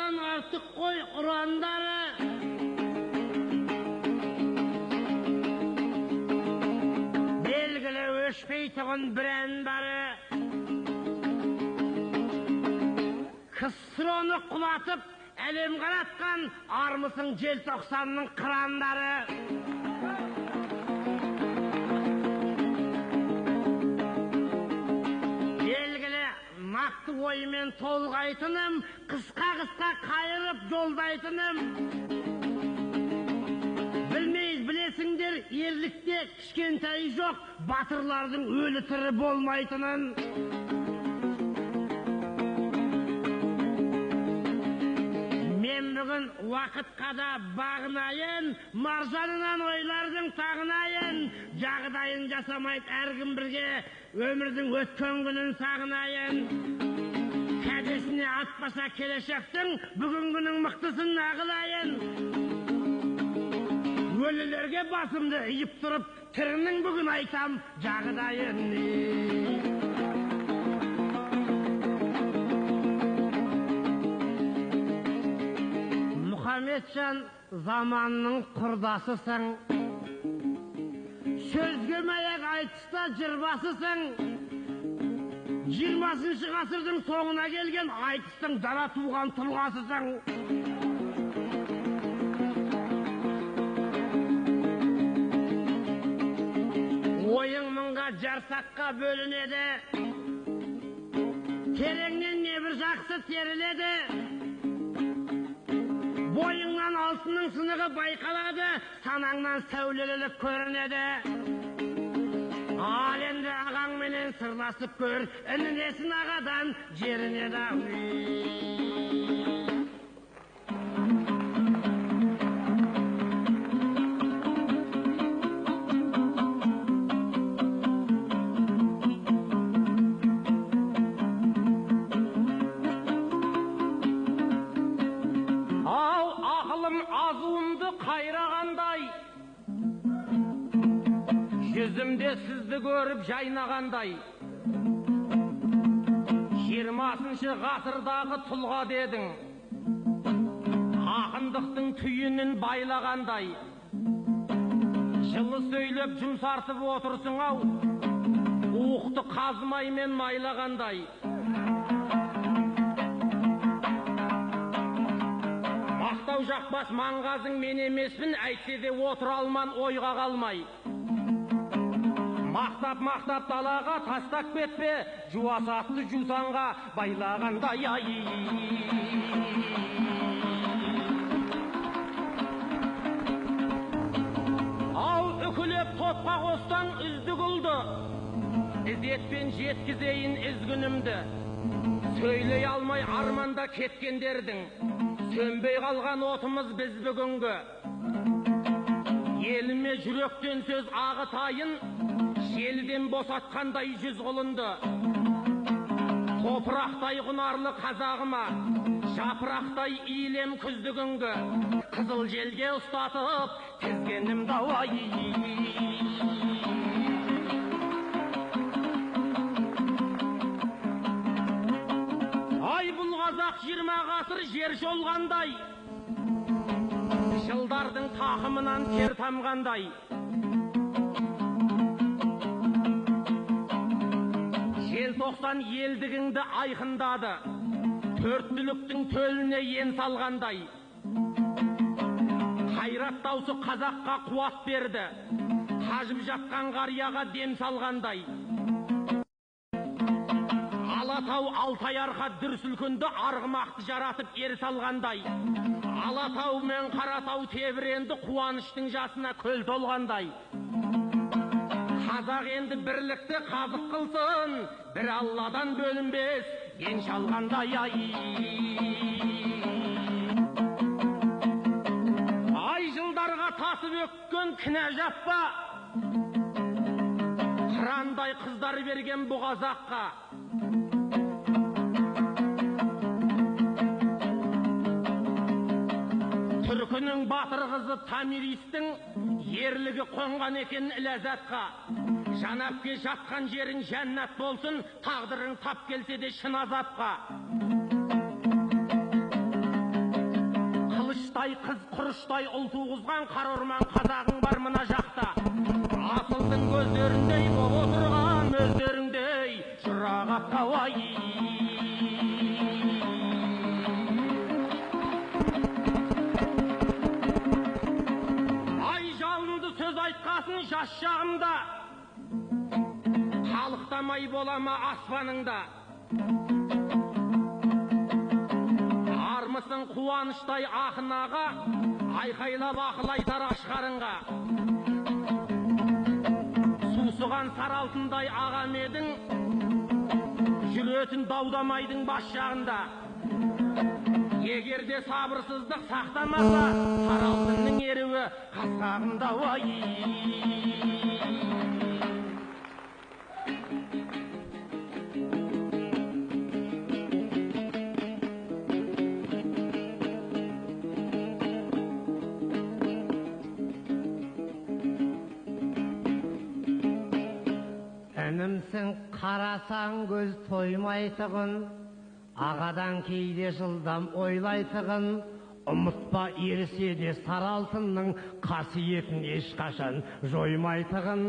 Kur'an'dan artık koy Kur'anları. Belgili öşpeytiğin brendları. Kısronu kulatıp elim qaratkan armısın Желтоқсанның kıranları. Belgili naқты оймен толғайтыным, қысқа қайырып жолдайтыным. Білесіңдер, ерлікте кішкентайы жоқ, батырлардың өлі тірі болмайтынын. Мен бүгін уақытқа да бағынайын, маржанынан ойлардың тағынайын. Жағдайын жасамайды әркім бірге, өмірдің өткен күнін сағынайын. Кәдесіне атпаса келешектің, бүгінгінің мықтысын ағылайын. Өлілерге басымды үйіп тұрып, тірінің бүгін айтам жағдайын. Мұхаммеджан заманның құрдасысың, сөзге мәйек айтыста жырбасысың. 20 ғасырдың соңына келген айтыстың дара туған тұлғасысың. Ойың мыңға жарсаққа бөлінеді, тереңнен не бір жақсы теріледі. Бойыңнан алтынның сынығы байқалады, санаңнан сәулелілік көрінеді. Ал енді ағаңменен сырласып көр, інінесін ағадан жерінеді. Жүзімде сізді көріп жайнағандай, 20 ғасырдағы тұлға дедің, ақындықтың түйінін байлағандай. Жылы сөйлеп жұмсартып отырсың ау, уықты қазмаймен майлағандай. Мақтау жақпас маңғазың мен емеспін, әйтсе де отыр алман ойға қалмай. Мақтап далаға тастап кетпе, жуасатты жусанға байлағандай. Ау үкілеп топқа қостан үздік ұлды, ізетпен жеткізейін ізгінімді. Сөйлей алмай арманда кеткендердің, сөнбей қалған отымыз біз бүгінгі. Еліме жүректен сөз ағытайын, желден босатқандай жүз құлынды. Топырақтай құнарлы қазағыма, жапырақтай иілем күздігінгі. Қызыл желге ұстатып, тізгенім дауай. Ай бұл қазақ 20 ғасыр жер жолғандай, жылдардың тақымынан тер тамғандай. Желтоқсан елдігіңді айқындады, төрттіліктің төліне ен салғандай. Қайрат даусы қазаққа қуат берді, қажып жатқан қарияға дем салғандай. Алатау Алтай арқа дүрсілкінді арғымақты жаратып ер салғандай. Алатау мен Қаратау тебіренді қуаныштың жасына көл толғандай. Қазақ енді бірлікті қазық қылсын, бір Алладан бөлінбес, ен шалғандай. Ай жылдарға тасып өккен кінә жаппа, қырандай қыздар берген бұл қазаққа. Түркінің батыр қызы Тамиристің ерлігі қонған екен ләззатқа. Жанапке жатқан жерің жәннат болсын, тағдырың тап келсе де шын азапқа. Талай қыз құрыштай ұл туғызған қара орман қазағың бар мына жақта. Асылдың көздеріндей боп отырған өздеріңдей жұрағатқа ай. Ай жалынды сөз айтқасын жас шағымда, қалықтамай болама аспаныңда. Армысың қуаныштай ақын аға, айқайлап ақыл айтар ашқарыңға. Сусыған сары алтындай ағам едің, жүретін даудамайдың бас жағында. Егерде сабырсыздық сақтамаса, сары алтынның еруі қасағында ой. Інімсің қарасаң көз тоймайтығын, ағадан кейде жылдам ойлайтығын, ұмытпа ерсе де сары алтынның қасиетін ешқашан жоймайтығын.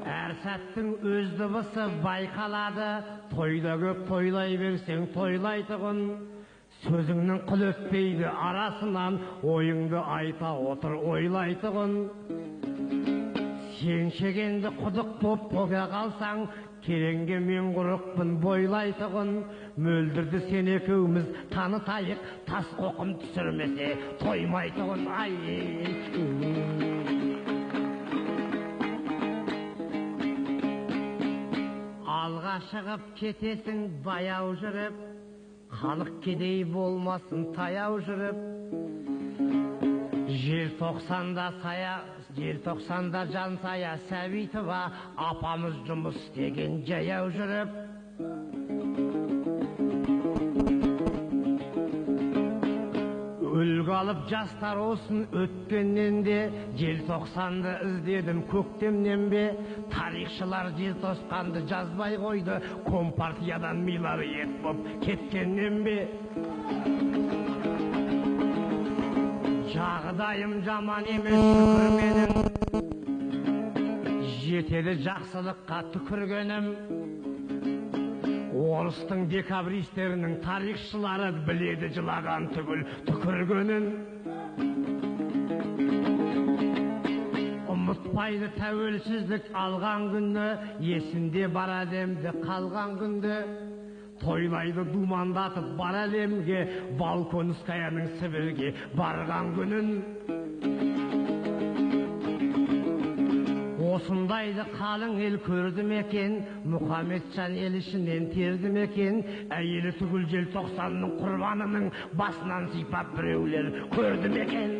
Әр сәттің өз дыбысы байқалады, тойда көп тойлай берсең тойлайтығын. Сөзіңнің қыл өтпейді арасынан, ойыңды айта отыр ойлайтығын. Сен шегенді құдық боп боға қалсаң, кереңге мен құрықпын бойлайтығын. Мөлдірді сен екеуміз танытайық, тас қоқым түсірмесе тоймайтығын. Алға шығып кетесің баяу жүріп, халық кедей болмасын таяу жүріп. Желтоқсанда жан сая Сәбитова апамыз жұмыс деген жаяу жүріп. Үлгі алып жастар осын өткеннен де, желтоқсанды іздедім көктемнен бе. Тарихшылар желтоқсанды жазбай қойды, компартиядан милары ет боп кеткеннен бе. Жағдайым жаман емес шүкір менің, жетеді жақсылыққа түкіргенім. Орыстың декабристерінің тарихшылары біледі жылаған түгіл түкіргенін. Ұмытпайды тәуелсіздік алған күні, есінде бар әлемде қалған күнді. Тойлайды думандатып бар әлемге, Балконскаяның Сібірге барған күнін. Осындайды қалың ел көрді мекен, Мұхамеджан ел ішінен терді мекен. Әйелі түгіл желтоқсанның құрбанының басынан сипап біреулер көрді мекен.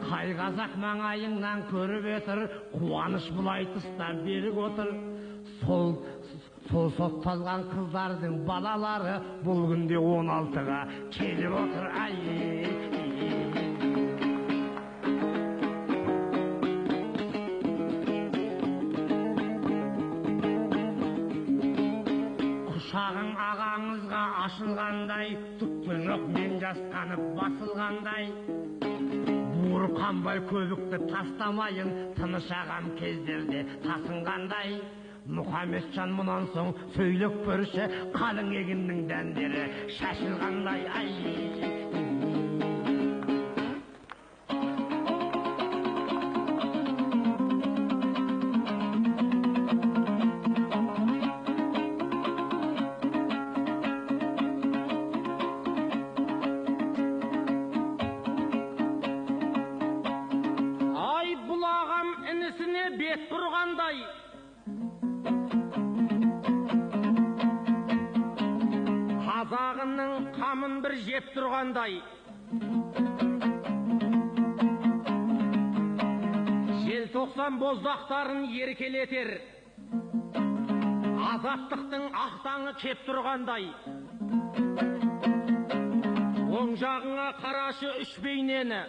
Қай қазақ маңайыңнан көріп етір, қуаныш бұлай тұста берік отыр. Сол сотталған қыздардың балалары бұл күнде 16-ға келіп отыр. Құшағың ағаңызға ашылғандай, түкті жоқ мен жасқанып басылғандай. Буыры қанбай көбікті тастамайын, тыныш ағам кездерде тасынғандай. Мұхамеджан мұнан соң сөйлеп көрші, қалың егіннің дәндері шашылғандай. Ай бұл ағам інісіне бет бұрғандай, қазағының қамын бір жеп тұрғандай. Желтоқсан боздақтарын еркелетер, азаттықтың ақтаңы кеп тұрғандай. Оң жағыңа қарашы үш бейнені,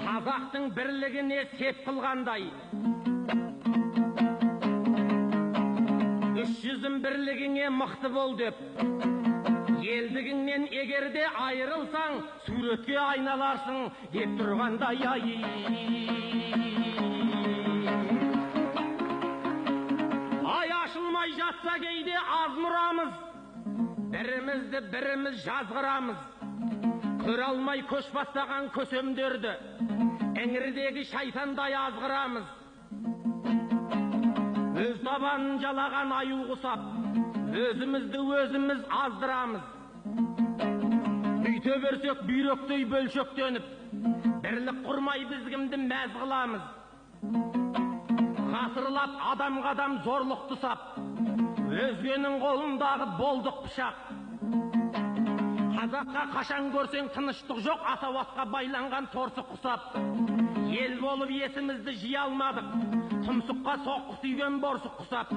қазақтың бірлігіне сеп қылғандай. жүзім бірлігіңе мықты бол деп. Елдігіңнен егерде айырылсаң, суретке айналарсың деп тұрғандай ай ашылмай жатса кейде аз мұрамыз, бірімізді біріміз жазғырамыз. Көре алмай көш бастаған көсемдерді іңірдегі шайтандай азғырамыз. Өз табанын жалаған аю құсап, өзімізді өзіміз аздырамыз. Үйте берсек бүйректей бөлшектеніп, бірлік құрмай біз кімді мәз қыламыз. Ғасырлап адам-қадам зорлықты сап, өзгенің қолындағы болдық пышақ. Қазаққа қашан көрсең тыныштық жоқ, атауатқа байланған торсық құсап. Ел болып есімізді жия алмадық, тұмсыққа соққы түйген борсық құсап.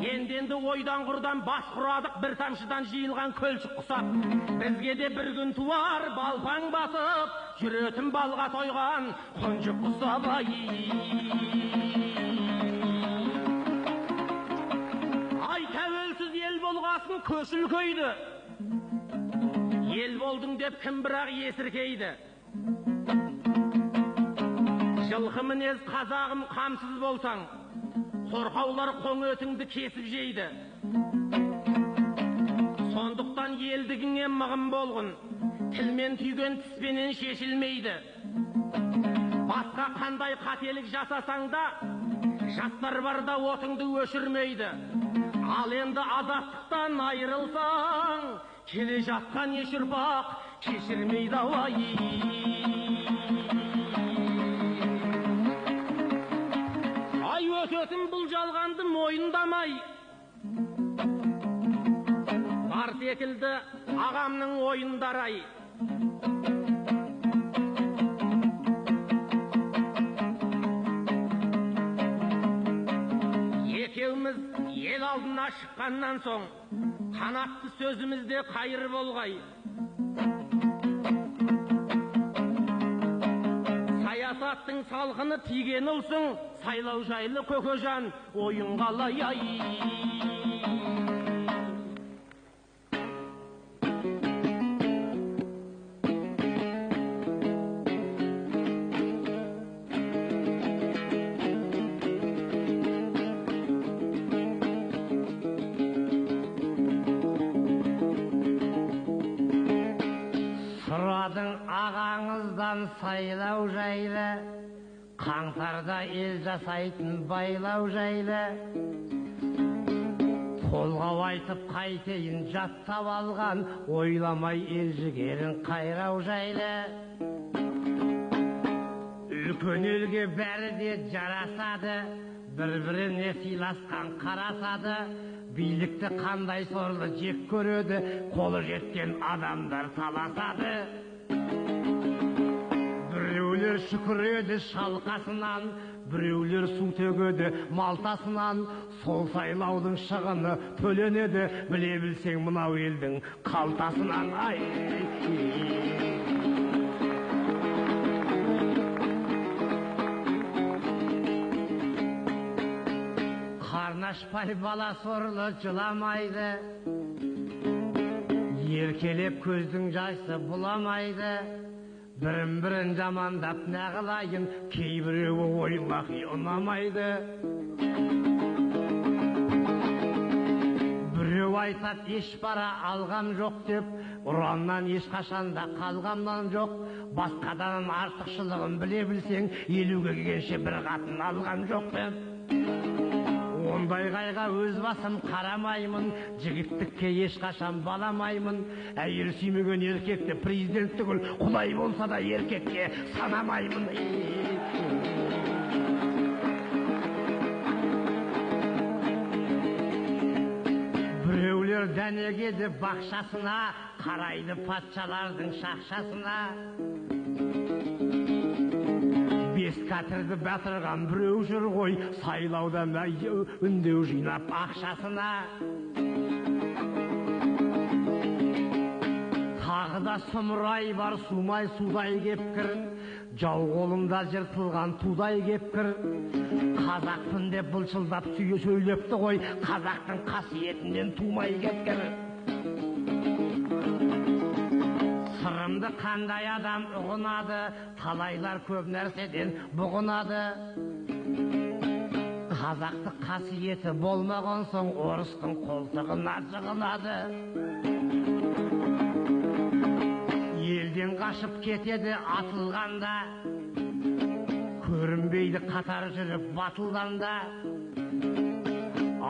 Енді ойдан құрдан бас құрадық, бір тамшыдан жиылған көлшік құсап. Бізге де бір күн туар балпаң басып, жүретін балға тойған қонжық құсап. Ай тәуелсіз ел болғасын көшіл көйді, ел болдың деп кім бірақ есіркейді. Жылқы мінез қазағым қамсыз болсаң, қорқаулар қоң өтіңді кесіп жейді. Сондықтан елдігіңе мығым болғын, тілмен түйген тіспенен шешілмейді. Басқа қандай қателік жасасаң да, жастар барда отыңды өшірмейді. Ал енді азаттықтан айырылсаң, келе жатқан еш ұрпақ кешірмейді. Ай өтетін бұл жалғанды мойындамай, бар секілді ағамның ойындарай. Екеуміз ел алдына шыққаннан соң, қанатты сөзімізде қайыр болғай. Саясаттың салқыны тиген ұлсың, сайлау жайлы көкежан ойын қалай. Сұрадың ағаңыздан сайлау жайлы, қаңтарда ел жасайтын байлау жайлы. Толғау айтып қайтейін жаттап алған, ойламай ел жігерін қайрау жайлы. Үлкен елге бәрі де жарасады, бір-біріне сыйласқан қарасады. Билікті қандай сорлы жек көреді, қолы жеткен адамдар таласады. Біреулер шүкіреді шалқасынан, біреулер су төгеді малтасынан. Сол сайлаудың шығыны төленеді, біле білсең мынау елдің қалтасынан. Қарнашпай бала сорлы жыламайды, еркелеп көздің жайсы бұламайды. Бірін-бірін жамандап нәғылайын, кейбіреуі ойлақи ұнамайды. Біреу айтат еш бара алғам жоқ деп, ұраннан ешқашанда қалғамнан жоқ. Басқадан артықшылығын біле білсең, 50-ге келгенше бір қатын алған жоқ деп. Ондай қайға өз басым қарамаймын, жігіттікке ешқашан баламаймын. Әйел сүймеген еркекті президент түгіл, құдай болса да еркекке санамаймын. Біреулер дәнегеді бақшасына, қарайды патшалардың шақшасына. Бес кәтірді бәтірған біреу жүр ғой, сайлауда үндеу жинап ақшасына. Ағыда сұмырай бар сумай судай кепкір, жау қолында жыртылған тудай кепкір. Қазақпын деп былшылдап сүйе сөйлепті ғой, қазақтың қасиетінен тумай кеткір. Сырымды қандай адам ұғынады, талайлар көп нәрседен бұғынады. Қазақты қасиеті болмаған соң орыстың қолтығына жығылады. Елден қашып кетеді атылғанда, көрінбейді қатар жүріп батылданда.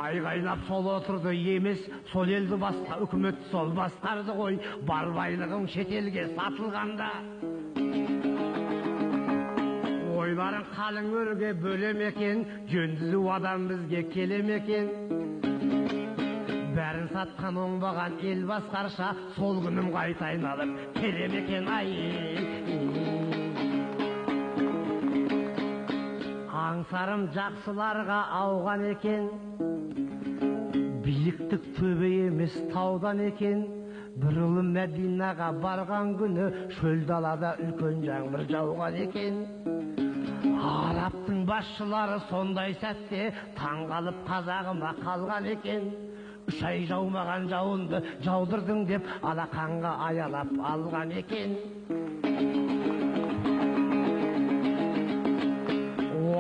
Айғайлап сол отырды емес, сол елді басқа үкімет сол басқарды ғой, бар байлығым шетелге сатылғанда. Ойларын қалың өрге бөлем екен, жөндізу адам бізге келем екен. Бәрін сатқан оңбаған ел басқарша, сол күнім қайта айналып келем екен. Аңсарым жақсыларға ауған екен, биліктік төбе емес таудан екен. Бір ұлы Мәдинаға барған күні шөл далада үлкен жаңбыр жауған екен. Арабтың басшылары сондай сәтте таңғалып қазағыма қалған екен. 3 ай жаумаған жауынды жаудырдың деп алақанға аялап алған екен.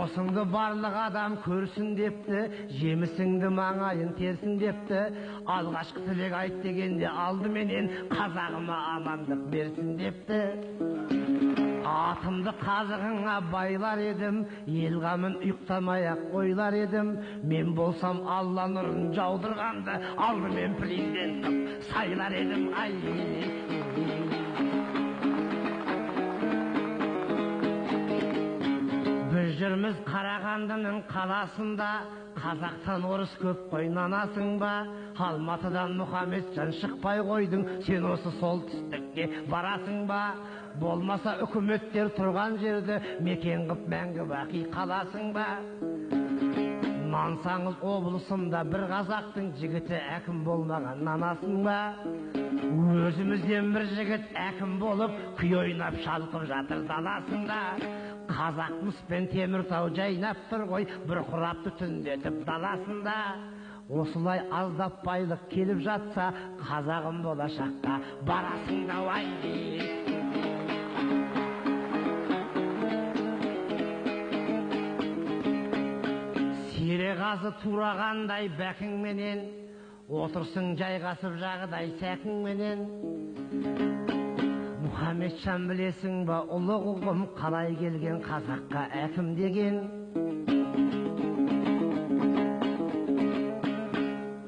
Осыңды барлық адам көрсін депті, жемісіңді маңайын терсін депті. Алғашқы тілек айт дегенде алдыменен қазағыма амандық берсін депті. Атымды қазығыңа байлар едім, ел қамын ұйықтамай-ақ ойлар едім. Мен болсам Алла нұрын жаудырғанды алдымен президент қып сайлар едім. Біз жүрміз Қарағандының қаласында, қазақтан орыс көп қой нанасың ба? Алматыдан Мұхамеджан шықпай қойдың, сен осы солтүстікке барасың ба? Болмаса үкіметтер тұрған жерді мекен қып мәңгі бақи қаласың ба? Мансаңыз облысымда бір қазақтың жігіті әкім болмаған нанасың ба? Өзімізден бір жігіт әкім болып күй ойнап шалқып жатыр даласында. Қазақмыс пен Теміртау жайнап тұр ғой, бір құрапты түндетіп даласында. Осылай аздап байлық келіп жатса, қазағым болашаққа барасың да Сирек-азы турағандай бәкіңменен, отырсың жайғасып жағыдай сәкіңменен. Мұхамеджан білесің ба, ұлы ұғым қалай келген қазаққа әкім деген.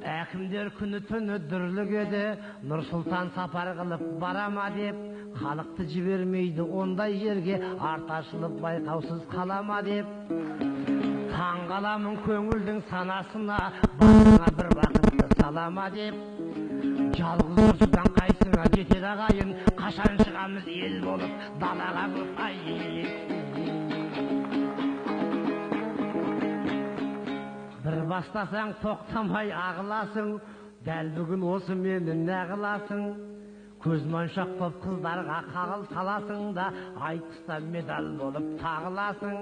Әкімдер күні түні дүрлігеді, Нұрсұлтан сапар қылып барама деп. Халықты жібермейді ондай жерге, арташылып байқаусыз қалама деп. Таңғаламын көңілдің санасына, басына бір бақытты салама деп. Жалғыз тұрсыдан қайсыңа жетер ағайын, қашан шығамыз ел болып далаға көп Бір бастасаң тоқтамай ағыласың, дәл бүгін осы мені нәғыласың. Көзмоншақ боп қыздарға қағыл саласың да, айтыста медаль болып тағыласың.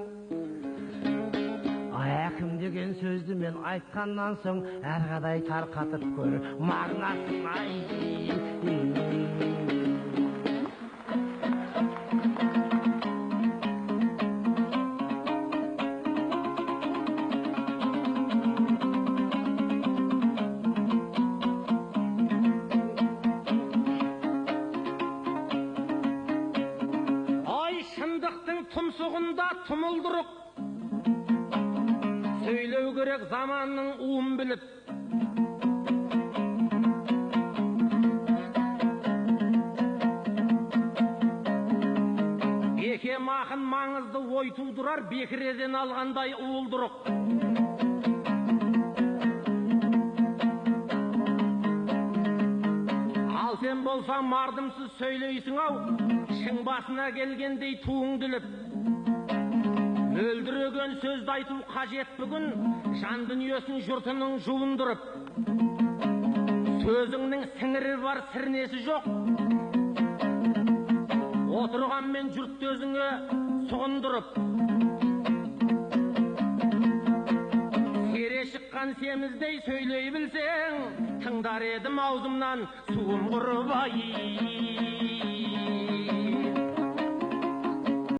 Әкім деген сөзді мен айтқаннан соң, әрғадай тарқатып көр мағынасын. Ай, шындықтың тұмсығында тұмылдырық, сөйлеу керек заманның уын біліп. Бекем ақын маңызды ой тудырар, бекіреден алғандай уылдырық. Ал сен болсаң мардымсыз сөйлейсің ау, шың басына келгендей туыңды іліп. Өлдіреген сөзді айту қажет бүгін, жан дүниесін жұртының жуындырып. Сөзіңнің сіңірі бар, сірнесі жоқ, отырған мен жұрт өзіңе сұғындырып, сере шыққан семіздей сөйлей білсең, тыңдар едім аузымнан суым құрып ай.